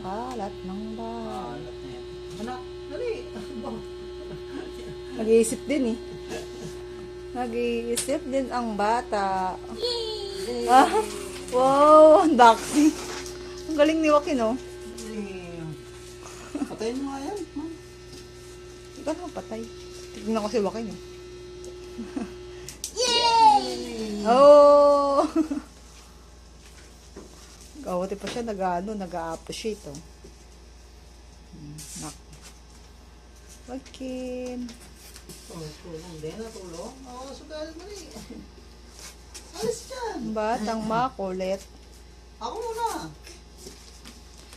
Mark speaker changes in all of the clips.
Speaker 1: kalat ng bahay.
Speaker 2: Alat na yan. Anak, dali.
Speaker 1: Nag-iisip din eh. Nag-iisip din ang bata. Ah, wow, ang daxi. Ang galing ni Joaquin, oh.
Speaker 2: Patayin mo nga yan.
Speaker 1: Ikaw naman patay. Tignan ko si Joaquin, eh.
Speaker 2: Yay!
Speaker 1: Oh! Kawati pa siya nag-a-appreciate, oh. Nak. Joaquin.
Speaker 2: Tulong din na tulong. Oo, sugal mo rin. Alis dyan.
Speaker 1: Batang makulit.
Speaker 2: Ako muna.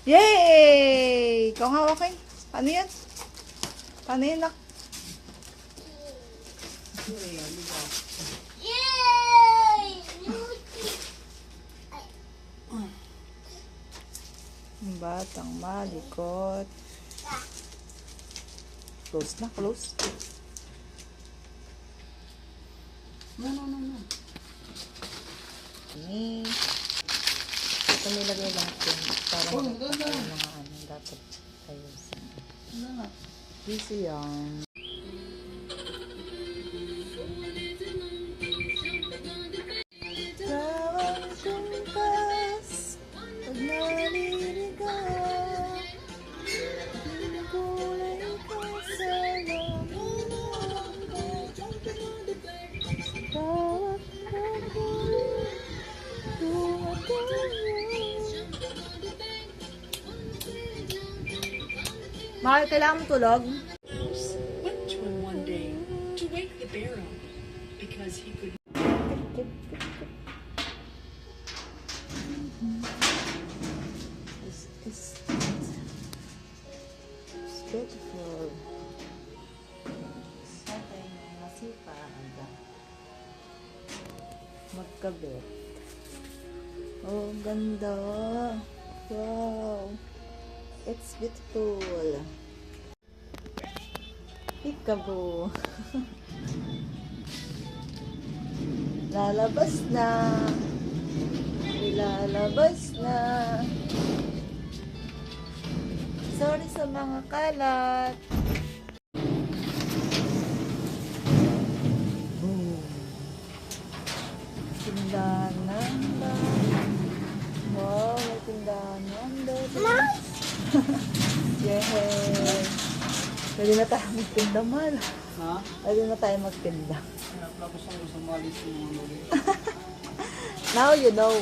Speaker 1: Yay! Ikaw nga, Joaquin. Ano yan? Paano yan, nak? Batang malikot. Close na, close.
Speaker 2: No.
Speaker 1: Ini. Ito nilagay lang ito. Para
Speaker 2: Oh, ang ganda.
Speaker 1: mga ano dapat ayusin.
Speaker 2: Ano na?
Speaker 1: Easy yan. Tawag kumpas pag naliligaw. Kulay ka sa lamunan. Tawag Mahal, kailangan mo tulog?
Speaker 3: Went to him one day to wake the bear up because he could.
Speaker 1: It's beautiful. Something masipag. Magkabit. Oh, ganda. Wow. It's beautiful. Peekaboo. Lalabas na. Ilalabas na. Sorry sa mga kalat. Tindahan ng bahay. Wow, may tindahan ng bahay. Yay! Pwede na tayo magtinda, mal.
Speaker 2: Ha?
Speaker 1: Pwede na tayo magtinda.
Speaker 2: Tapos ang gusto mo alis yung mga luli.
Speaker 1: Now you know.